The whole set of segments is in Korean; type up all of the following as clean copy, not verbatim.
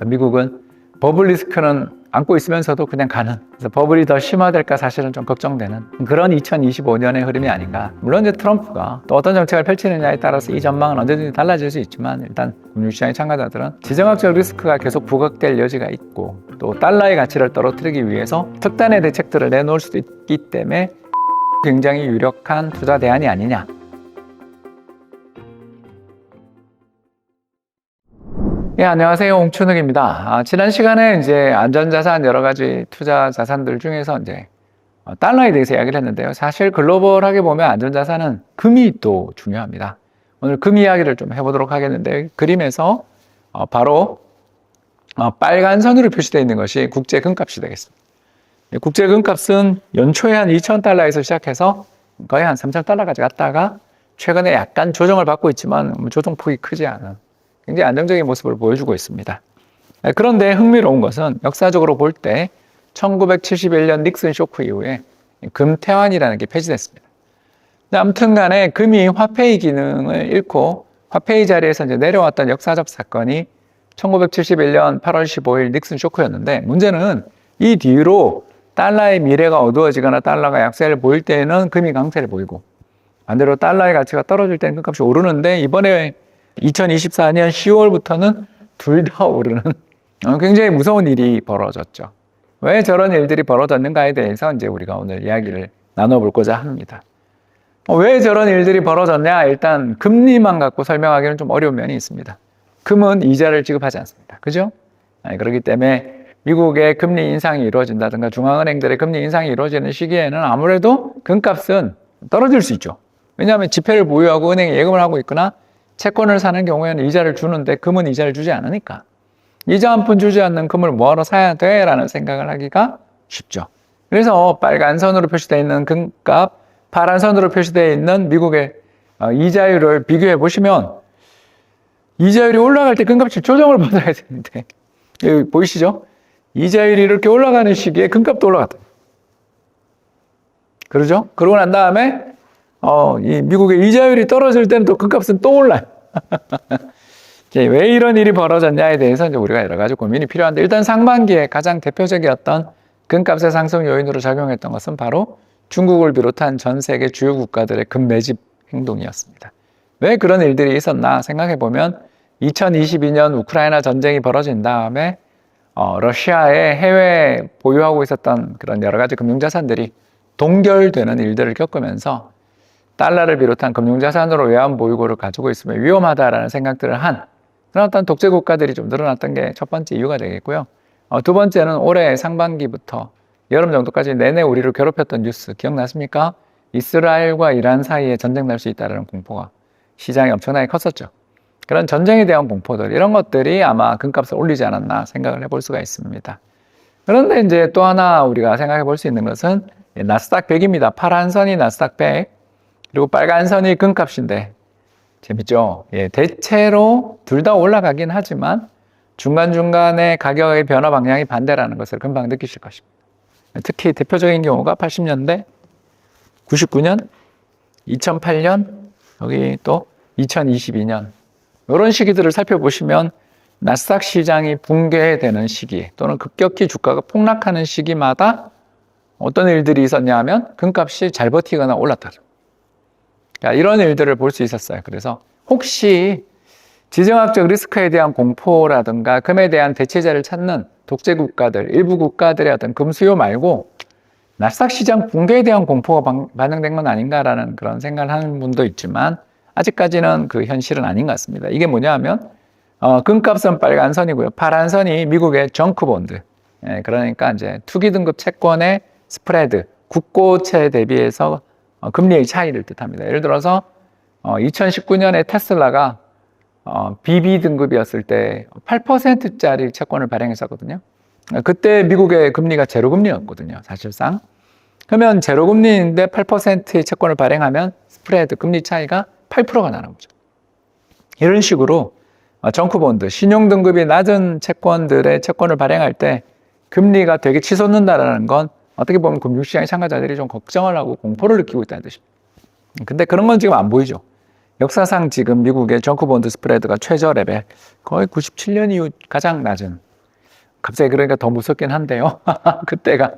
미국은 버블 리스크는 안고 있으면서도 그냥 가는, 그래서 버블이 더 심화될까 사실은 좀 걱정되는 그런 2025년의 흐름이 아닌가. 물론 이제 트럼프가 또 어떤 정책을 펼치느냐에 따라서 이 전망은 언제든지 달라질 수 있지만, 일단 금융시장의 참가자들은 지정학적 리스크가 계속 부각될 여지가 있고, 또 달러의 가치를 떨어뜨리기 위해서 특단의 대책들을 내놓을 수도 있기 때문에 굉장히 유력한 투자 대안이 아니냐. 예, 안녕하세요. 옹춘욱입니다. 지난 시간에 이제 안전자산 여러 가지 투자 자산들 중에서 이제 달러에 대해서 이야기를 했는데요. 사실 글로벌하게 보면 안전자산은 금이 또 중요합니다. 오늘 금 이야기를 좀 해보도록 하겠는데, 그림에서 바로 빨간 선으로 표시되어 있는 것이 국제 금값이 되겠습니다. 국제 금값은 연초에 한 2,000달러에서 시작해서 거의 한 3,000달러까지 갔다가 최근에 약간 조정을 받고 있지만 조정폭이 크지 않은 굉장히 안정적인 모습을 보여주고 있습니다. 그런데 흥미로운 것은 역사적으로 볼 때 1971년 닉슨 쇼크 이후에 금태환이라는 게 폐지됐습니다. 아무튼 간에 금이 화폐의 기능을 잃고 화폐의 자리에서 이제 내려왔던 역사적 사건이 1971년 8월 15일 닉슨 쇼크였는데, 문제는 이 뒤로 달러의 미래가 어두워지거나 달러가 약세를 보일 때에는 금이 강세를 보이고, 반대로 달러의 가치가 떨어질 때는 금값이 오르는데, 이번에 2024년 10월부터는 둘 다 오르는 굉장히 무서운 일이 벌어졌죠. 왜 저런 일들이 벌어졌는가에 대해서 이제 우리가 오늘 이야기를 나눠볼고자 합니다. 왜 저런 일들이 벌어졌냐? 일단 금리만 갖고 설명하기는 좀 어려운 면이 있습니다. 금은 이자를 지급하지 않습니다. 그죠? 그렇기 때문에 미국의 금리 인상이 이루어진다든가 중앙은행들의 금리 인상이 이루어지는 시기에는 아무래도 금값은 떨어질 수 있죠. 왜냐하면 지폐를 보유하고 은행에 예금을 하고 있거나 채권을 사는 경우에는 이자를 주는데 금은 이자를 주지 않으니까 이자 한 푼 주지 않는 금을 뭐하러 사야 돼? 라는 생각을 하기가 쉽죠. 그래서 빨간 선으로 표시되어 있는 금값, 파란 선으로 표시되어 있는 미국의 이자율을 비교해 보시면, 이자율이 올라갈 때 금값이 조정을 받아야 되는데, 여기 보이시죠? 이자율이 이렇게 올라가는 시기에 금값도 올라갔다. 그러죠? 그러고 난 다음에 이 미국의 이자율이 떨어질 때는 또 금값은 또 올라요. 왜 이런 일이 벌어졌냐에 대해서 이제 우리가 여러 가지 고민이 필요한데, 일단 상반기에 가장 대표적이었던 금값의 상승 요인으로 작용했던 것은 바로 중국을 비롯한 전 세계 주요 국가들의 금 매집 행동이었습니다. 왜 그런 일들이 있었나 생각해 보면, 2022년 우크라이나 전쟁이 벌어진 다음에 러시아의 해외에 보유하고 있었던 그런 여러 가지 금융자산들이 동결되는 일들을 겪으면서 달러를 비롯한 금융자산으로 외환 보유고를 가지고 있으면 위험하다라는 생각들을 한 그런 어떤 독재 국가들이 좀 늘어났던 게 첫 번째 이유가 되겠고요. 두 번째는 올해 상반기부터 여름 정도까지 내내 우리를 괴롭혔던 뉴스 기억나십니까? 이스라엘과 이란 사이에 전쟁 날 수 있다는 공포가 시장에 엄청나게 컸었죠. 그런 전쟁에 대한 공포들, 이런 것들이 아마 금값을 올리지 않았나 생각을 해볼 수가 있습니다. 그런데 이제 또 하나 우리가 생각해 볼 수 있는 것은 나스닥 100입니다. 파란 선이 나스닥 100, 그리고 빨간 선이 금값인데, 재밌죠? 대체로 둘 다 올라가긴 하지만 중간중간에 가격의 변화 방향이 반대라는 것을 금방 느끼실 것입니다. 특히 대표적인 경우가 80년대, 99년, 2008년, 여기 또 2022년, 이런 시기들을 살펴보시면 나스닥 시장이 붕괴되는 시기 또는 급격히 주가가 폭락하는 시기마다 어떤 일들이 있었냐 하면 금값이 잘 버티거나 올랐다죠. 이런 일들을 볼 수 있었어요. 그래서 혹시 지정학적 리스크에 대한 공포라든가 금에 대한 대체제를 찾는 독재 국가들, 일부 국가들의 어떤 금 수요 말고 나스닥 시장 붕괴에 대한 공포가 반영된 건 아닌가라는 그런 생각을 하는 분도 있지만, 아직까지는 그 현실은 아닌 것 같습니다. 이게 뭐냐 하면 금값은 빨간 선이고요. 파란 선이 미국의 정크본드, 그러니까 이제 투기 등급 채권의 스프레드, 국고채 대비해서 금리의 차이를 뜻합니다. 예를 들어서 2019년에 테슬라가 BB 등급이었을 때 8%짜리 채권을 발행했었거든요. 그때 미국의 금리가 제로금리였거든요, 사실상. 그러면 제로금리인데 8%의 채권을 발행하면 스프레드, 금리 차이가 8%가 나는 거죠. 이런 식으로 정크본드, 신용등급이 낮은 채권들의 채권을 발행할 때 금리가 되게 치솟는다는 건 어떻게 보면 금융시장의 참가자들이 좀 걱정을 하고 공포를 느끼고 있다는 뜻입니다. 근데 그런 건 지금 안 보이죠. 역사상 지금 미국의 정크본드 스프레드가 최저 레벨, 거의 97년 이후 가장 낮은. 갑자기 그러니까 더 무섭긴 한데요. 그때가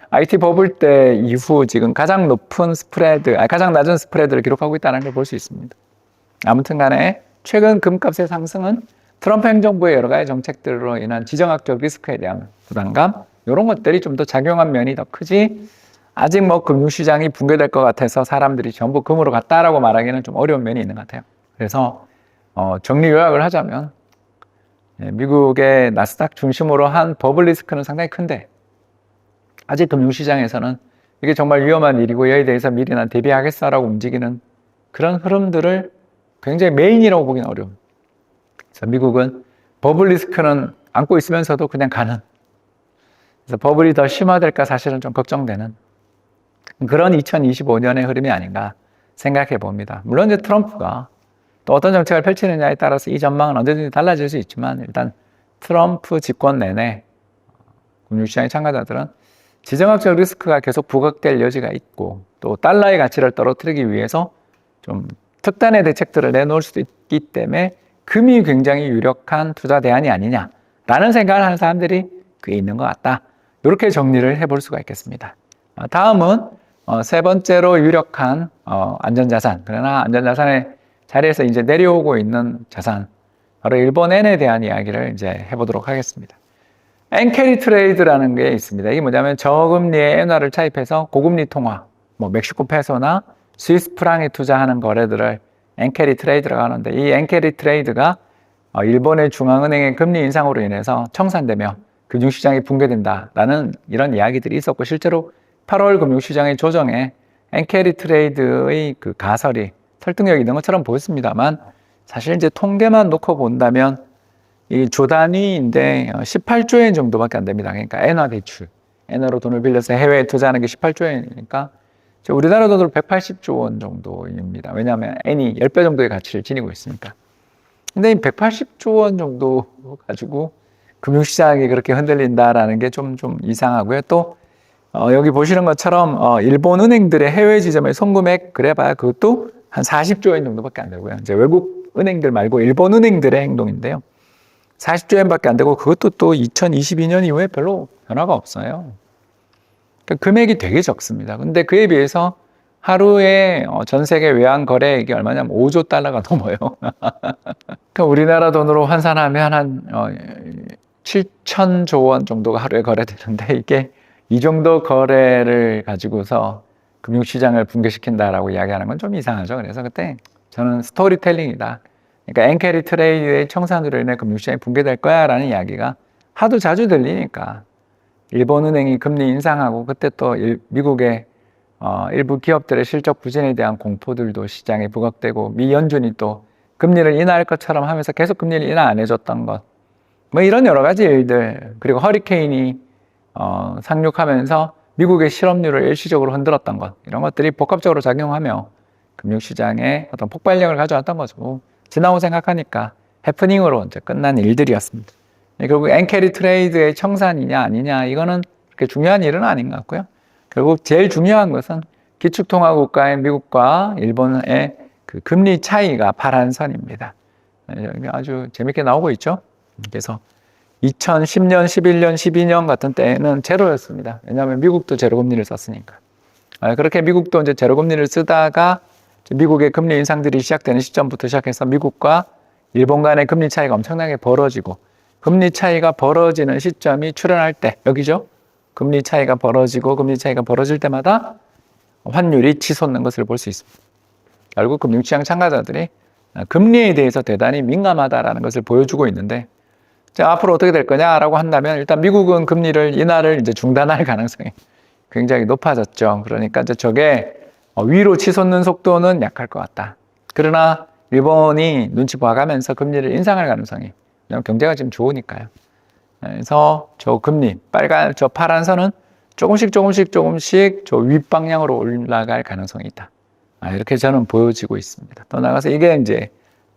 IT 버블 때 이후 지금 가장 높은 스프레드, 가장 낮은 스프레드를 기록하고 있다는 걸 볼 수 있습니다. 아무튼 간에 최근 금값의 상승은 트럼프 행정부의 여러 가지 정책들로 인한 지정학적 리스크에 대한 부담감, 이런 것들이 좀 더 작용한 면이 더 크지, 아직 뭐 금융시장이 붕괴될 것 같아서 사람들이 전부 금으로 갔다라고 말하기는 좀 어려운 면이 있는 것 같아요. 그래서 정리 요약을 하자면 미국의 나스닥 중심으로 한 버블 리스크는 상당히 큰데, 아직 금융시장에서는 이게 정말 위험한 일이고 여기에 대해서 미리 난 대비하겠어라고 움직이는 그런 흐름들을 굉장히 메인이라고 보기는 어려워요. 그래서 미국은 버블 리스크는 안고 있으면서도 그냥 가는, 그래서 버블이 더 심화될까 사실은 좀 걱정되는 그런 2025년의 흐름이 아닌가 생각해 봅니다. 물론 이제 트럼프가 또 어떤 정책을 펼치느냐에 따라서 이 전망은 언제든지 달라질 수 있지만, 일단 트럼프 집권 내내 금융시장의 참가자들은 지정학적 리스크가 계속 부각될 여지가 있고, 또 달러의 가치를 떨어뜨리기 위해서 좀 특단의 대책들을 내놓을 수도 있기 때문에 금이 굉장히 유력한 투자 대안이 아니냐라는 생각을 하는 사람들이 꽤 있는 것 같다. 이렇게 정리를 해볼 수가 있겠습니다. 다음은 세 번째로 유력한 안전자산, 그러나 안전자산의 자리에서 이제 내려오고 있는 자산, 바로 일본엔에 대한 이야기를 이제 해보도록 하겠습니다. 엔캐리 트레이드라는 게 있습니다. 이게 뭐냐면 저금리의 엔화를 차입해서 고금리 통화, 뭐 멕시코 페소나 스위스 프랑에 투자하는 거래들을 엔캐리 트레이드라고 하는데, 이 엔캐리 트레이드가 일본의 중앙은행의 금리 인상으로 인해서 청산되며 금융시장이 붕괴된다라는 이런 이야기들이 있었고, 실제로 8월 금융시장의 조정에 엔캐리 트레이드의 그 가설이 설득력이 있는 것처럼 보였습니다만, 사실 이제 통계만 놓고 본다면 이 조 단위인데 18조 엔 정도밖에 안 됩니다. 그러니까 엔화 대출, 엔화로 돈을 빌려서 해외에 투자하는 게 18조 엔이니까 우리나라 돈으로 180조 원 정도입니다. 왜냐하면 엔이 10배 정도의 가치를 지니고 있으니까. 근데 이 180조 원 정도 가지고 금융시장이 그렇게 흔들린다라는 게 좀 이상하고요. 또 여기 보시는 것처럼 일본 은행들의 해외 지점의 송금액 그래봐야 그것도 한 40조 엔 정도밖에 안 되고요. 이제 외국 은행들 말고 일본 은행들의 행동인데요. 40조 엔밖에 안 되고, 그것도 또 2022년 이후에 별로 변화가 없어요. 그러니까 금액이 되게 적습니다. 근데 그에 비해서 하루에 전 세계 외환 거래액이 얼마냐면 5조 달러가 넘어요. 그러니까 우리나라 돈으로 환산하면 한 7천조 원 정도가 하루에 거래되는데, 이게 이 정도 거래를 가지고서 금융시장을 붕괴시킨다라고 이야기하는 건 좀 이상하죠. 그래서 그때 저는 스토리텔링이다. 그러니까 엔캐리 트레이드의 청산으로 인해 금융시장이 붕괴될 거야 라는 이야기가 하도 자주 들리니까, 일본은행이 금리 인상하고 그때 또 미국의 일부 기업들의 실적 부진에 대한 공포들도 시장에 부각되고, 미 연준이 또 금리를 인하할 것처럼 하면서 계속 금리를 인하 안 해줬던 것, 뭐 이런 여러 가지 일들, 그리고 허리케인이 상륙하면서 미국의 실업률을 일시적으로 흔들었던 것, 이런 것들이 복합적으로 작용하며 금융시장에 어떤 폭발력을 가져왔던 거죠. 지나고 생각하니까 해프닝으로 이제 끝난 일들이었습니다. 결국 엔캐리 트레이드의 청산이냐 아니냐, 이거는 그렇게 중요한 일은 아닌 것 같고요. 결국 제일 중요한 것은 기축통화국가인 미국과 일본의 그 금리 차이가 파란 선입니다. 아주 재밌게 나오고 있죠. 그래서 2010년, 11년, 12년 같은 때는 제로였습니다. 왜냐하면 미국도 제로금리를 썼으니까. 그렇게 미국도 이제 제로금리를 쓰다가 미국의 금리 인상들이 시작되는 시점부터 시작해서 미국과 일본 간의 금리 차이가 엄청나게 벌어지고, 금리 차이가 벌어지는 시점이 출현할 때, 여기죠? 금리 차이가 벌어지고, 금리 차이가 벌어질 때마다 환율이 치솟는 것을 볼 수 있습니다. 결국 금융시장 참가자들이 금리에 대해서 대단히 민감하다라는 것을 보여주고 있는데, 자, 앞으로 어떻게 될 거냐라고 한다면, 일단 미국은 금리를 인하를 이제 중단할 가능성이 굉장히 높아졌죠. 그러니까 이제 저게 위로 치솟는 속도는 약할 것 같다. 그러나 일본이 눈치 봐가면서 금리를 인상할 가능성이, 왜냐하면 경제가 지금 좋으니까요. 그래서 저 금리, 저 파란 선은 조금씩 저 윗방향으로 올라갈 가능성이 있다. 이렇게 저는 보여지고 있습니다. 또 나가서 이게 이제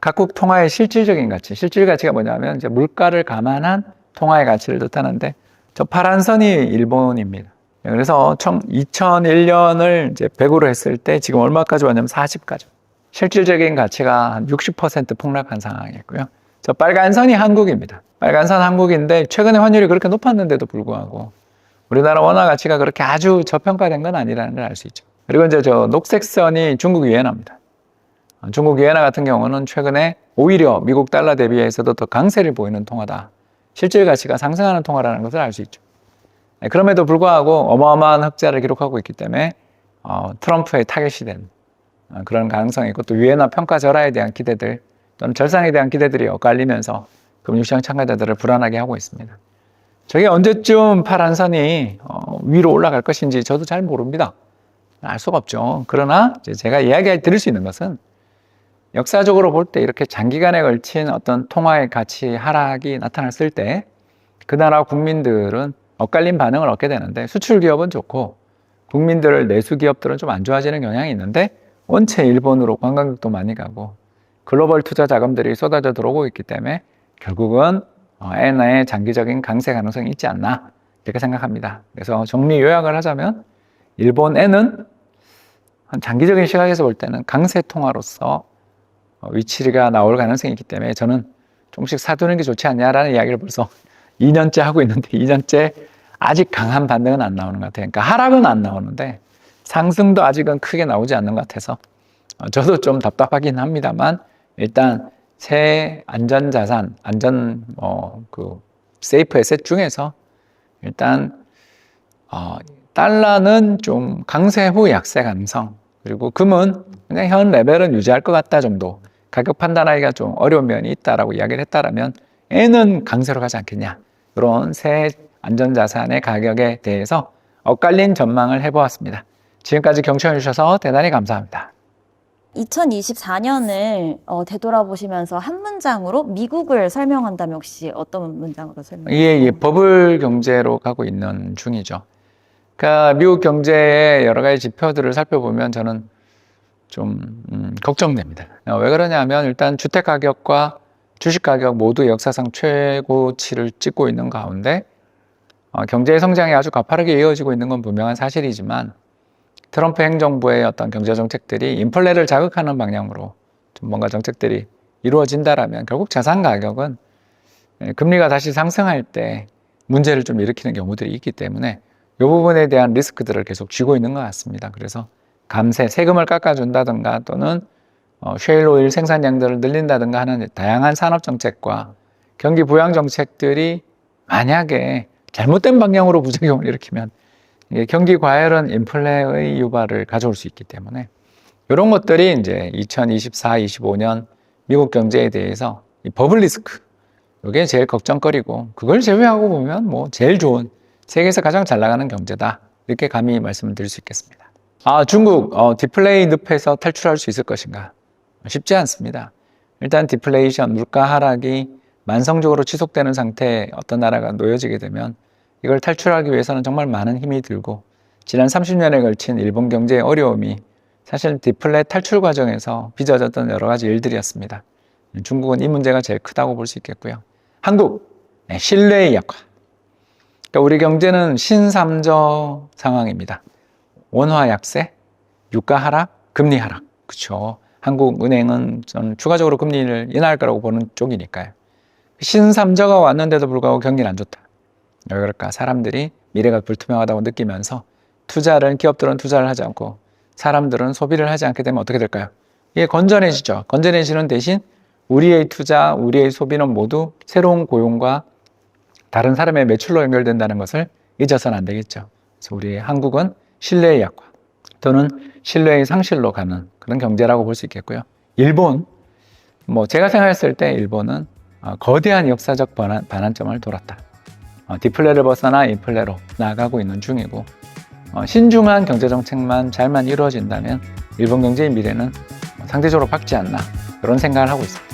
각국 통화의 실질적인 가치, 실질 가치가 뭐냐면 이제 물가를 감안한 통화의 가치를 뜻하는데, 저 파란 선이 일본입니다. 그래서 2001년을 이제 100으로 했을 때 지금 얼마까지 왔냐면 40까지. 실질적인 가치가 한 60% 폭락한 상황이었고요. 저 빨간 선이 한국입니다. 빨간 선 한국인데 최근에 환율이 그렇게 높았는데도 불구하고 우리나라 원화 가치가 그렇게 아주 저평가된 건 아니라는 걸 알 수 있죠. 그리고 이제 저 녹색 선이 중국 위엔화입니다. 중국 위엔화 같은 경우는 최근에 오히려 미국 달러 대비해서도 더 강세를 보이는 통화다. 실질 가치가 상승하는 통화라는 것을 알 수 있죠. 그럼에도 불구하고 어마어마한 흑자를 기록하고 있기 때문에 트럼프의 타겟이 된 그런 가능성이 있고 또 위엔화 평가 절하에 대한 기대들 또는 절상에 대한 기대들이 엇갈리면서 금융시장 참가자들을 불안하게 하고 있습니다. 저게 언제쯤 파란 선이 위로 올라갈 것인지 저도 잘 모릅니다. 알 수가 없죠. 그러나 제가 이야기 드릴 수 있는 것은 역사적으로 볼 때 이렇게 장기간에 걸친 어떤 통화의 가치 하락이 나타났을 때 그 나라 국민들은 엇갈린 반응을 얻게 되는데 수출 기업은 좋고 국민들 내수 기업들은 좀 안 좋아지는 경향이 있는데 원체 일본으로 관광객도 많이 가고 글로벌 투자 자금들이 쏟아져 들어오고 있기 때문에 결국은 엔화의 장기적인 강세 가능성이 있지 않나 이렇게 생각합니다. 그래서 정리 요약을 하자면 일본 엔은 장기적인 시각에서 볼 때는 강세 통화로서 위치가 나올 가능성이 있기 때문에 저는 조금씩 사두는 게 좋지 않냐라는 이야기를 벌써 2년째 하고 있는데 2년째 아직 강한 반등은 안 나오는 것 같아요. 그러니까 하락은 안 나오는데 상승도 아직은 크게 나오지 않는 것 같아서 저도 좀 답답하긴 합니다만 일단 새 안전자산, 세이프 에셋 중에서 일단 달러는 좀 강세 후 약세 가능성 그리고 금은 그냥 현 레벨은 유지할 것 같다 정도 가격 판단하기가 좀 어려운 면이 있다라고 이야기를 했다라면 엔은 강세로 가지 않겠냐 이런 새 안전자산의 가격에 대해서 엇갈린 전망을 해보았습니다. 지금까지 경청해 주셔서 대단히 감사합니다. 2024년을 되돌아보시면서 한 문장으로 미국을 설명한다면 혹시 어떤 문장으로 설명하실까요? 예, 버블 경제로 가고 있는 중이죠. 그러니까 미국 경제의 여러 가지 지표들을 살펴보면 저는 좀 걱정됩니다. 왜 그러냐면 일단 주택 가격과 주식 가격 모두 역사상 최고치를 찍고 있는 가운데 경제의 성장이 아주 가파르게 이어지고 있는 건 분명한 사실이지만 트럼프 행정부의 어떤 경제 정책들이 인플레를 자극하는 방향으로 좀 뭔가 정책들이 이루어진다라면 결국 자산 가격은 금리가 다시 상승할 때 문제를 좀 일으키는 경우들이 있기 때문에 이 부분에 대한 리스크들을 계속 쥐고 있는 것 같습니다. 그래서 감세, 세금을 깎아준다든가 또는 셰일 오일 생산량들을 늘린다든가 하는 다양한 산업 정책과 경기 부양 정책들이 만약에 잘못된 방향으로 부작용을 일으키면 경기 과열은 인플레의 유발을 가져올 수 있기 때문에 이런 것들이 이제 2024, 25년 미국 경제에 대해서 이 버블 리스크 이게 제일 걱정거리고 그걸 제외하고 보면 뭐 제일 좋은 세계에서 가장 잘 나가는 경제다 이렇게 감히 말씀을 드릴 수 있겠습니다. 중국 디플레이 늪에서 탈출할 수 있을 것인가? 쉽지 않습니다. 일단 디플레이션, 물가 하락이 만성적으로 지속되는 상태에 어떤 나라가 놓여지게 되면 이걸 탈출하기 위해서는 정말 많은 힘이 들고 지난 30년에 걸친 일본 경제의 어려움이 사실 디플레 탈출 과정에서 빚어졌던 여러 가지 일들이었습니다. 중국은 이 문제가 제일 크다고 볼 수 있겠고요. 한국, 신뢰의 약화. 그러니까 우리 경제는 신삼저 상황입니다. 원화 약세, 유가 하락, 금리 하락. 그렇죠. 한국은행은 저는 추가적으로 금리를 인하할 거라고 보는 쪽이니까요. 신삼저가 왔는데도 불구하고 경기는 안 좋다. 왜 그럴까? 사람들이 미래가 불투명하다고 느끼면서 기업들은 투자를 하지 않고 사람들은 소비를 하지 않게 되면 어떻게 될까요? 이게 건전해지죠. 건전해지는 대신 우리의 투자, 우리의 소비는 모두 새로운 고용과 다른 사람의 매출로 연결된다는 것을 잊어서는 안 되겠죠. 그래서 우리 한국은 신뢰의 약화 또는 신뢰의 상실로 가는 그런 경제라고 볼 수 있겠고요. 일본, 제가 생각했을 때 일본은 거대한 역사적 반환점을 돌았다. 디플레를 벗어나 인플레로 나아가고 있는 중이고 신중한 경제정책만 잘만 이루어진다면 일본 경제의 미래는 상대적으로 밝지 않나 그런 생각을 하고 있습니다.